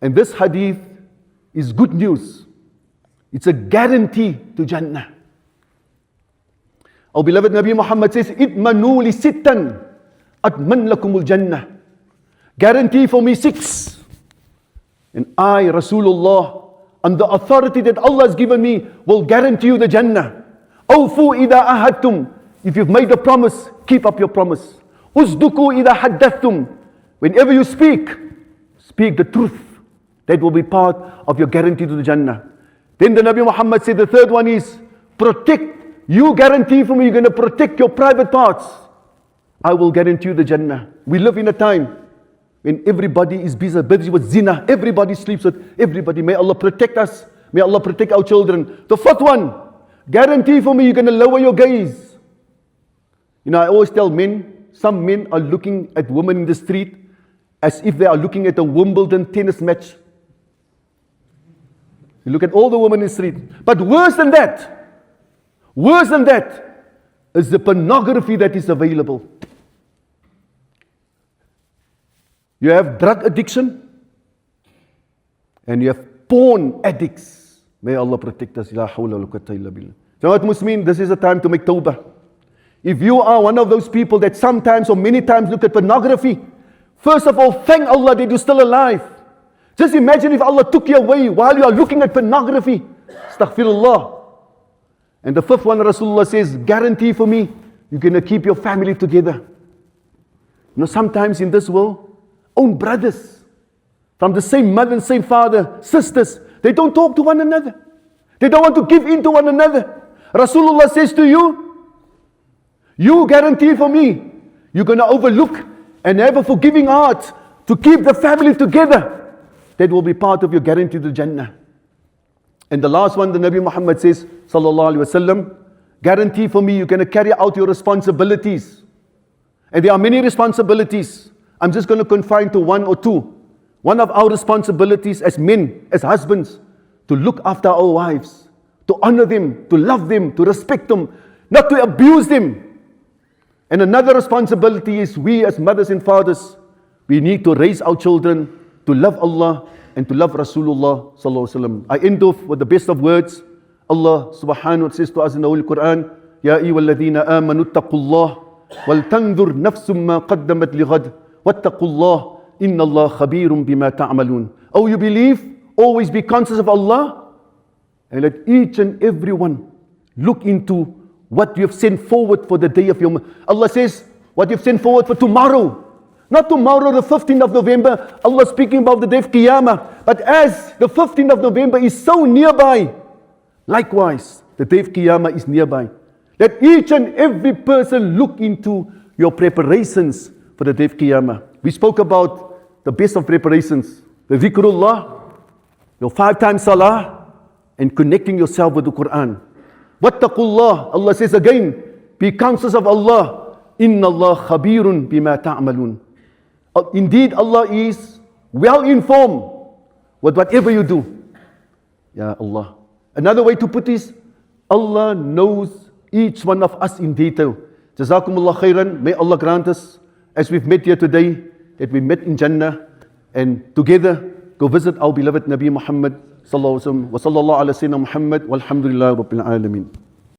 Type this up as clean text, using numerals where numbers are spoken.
And this hadith is good news. It's a guarantee to Jannah. Our beloved Nabi Muhammad says, "Itmanu li sittan, atman lakumul Jannah." Guarantee for me 6. And I, Rasulullah, on the authority that Allah has given me, will guarantee you the Jannah. Awfu idha ahadtum. If you've made a promise, keep up your promise. Usduku idha haddathtum. Whenever you speak the truth. That will be part of your guarantee to the Jannah. Then the Nabi Muhammad said the third one is, protect. You guarantee for me, you're going to protect your private parts. I will guarantee you the Jannah. We live in a time when everybody is busy with zina. Everybody sleeps with everybody. May Allah protect us. May Allah protect our children. The fourth one, guarantee for me, you're going to lower your gaze. You know, I always tell men, some men are looking at women in the street as if they are looking at a Wimbledon tennis match. You look at all the women in the street. But worse than that is the pornography that is available. You have drug addiction and you have porn addicts. May Allah protect us. La hawla wa la quwwata illa billah. Jamaat Muslimin, this is a time to make tawbah. If you are one of those people that sometimes or many times look at pornography, first of all, thank Allah that you're still alive. Just imagine if Allah took you away while you are looking at pornography. Astaghfirullah. And the fifth one, Rasulullah says, guarantee for me, you're going to keep your family together. You know, sometimes in this world, own brothers, from the same mother and same father, sisters, they don't talk to one another. They don't want to give in to one another. Rasulullah says to you, you guarantee for me, you're going to overlook and have a forgiving heart to keep the family together. That will be part of your guarantee to Jannah. And the last one, the Nabi Muhammad says, sallallahu alaihi wasallam, guarantee for me, you're going to carry out your responsibilities. And there are many responsibilities. I'm just going to confine to one or two. One of our responsibilities as men, as husbands, to look after our wives, to honor them, to love them, to respect them, not to abuse them. And another responsibility is we as mothers and fathers, we need to raise our children to love Allah and to love Rasulullah sallallahu alaihi wasallam. I end off with the best of words. Allah subhanahu wa ta'ala says to us in the Holy Quran, Ya ayyuhalladhina amanu attaqullah wal tanzur nafsum ma qaddamat lighad wattaqullah inna Allah khabirun bima ta'malun. Oh, you believe? Always be conscious of Allah and let each and every one look into what you have sent forward for the day of your... Allah says, what you have sent forward for tomorrow. Not tomorrow, the 15th of November, Allah speaking about the day of Qiyamah. But as the 15th of November is so nearby, likewise, the day of Qiyamah is nearby. Let each and every person look into your preparations for the day of Qiyamah. We spoke about the best of preparations. The dhikrullah, your 5 times salah, and connecting yourself with the Quran. Wattaqullah, Allah says again, be conscious of Allah. Inna Allah khabirun bima ta'malun. Indeed, Allah is well informed with whatever you do. Ya Allah. Another way to put this, Allah knows each one of us in detail. Jazakumullah khairan. May Allah grant us, as we've met here today, that we met in Jannah and together go visit our beloved Nabi Muhammad sallallahu alaihi wasallam. Wa sallallahu ala sayyidina Muhammad walhamdulillahi rabbil alamin.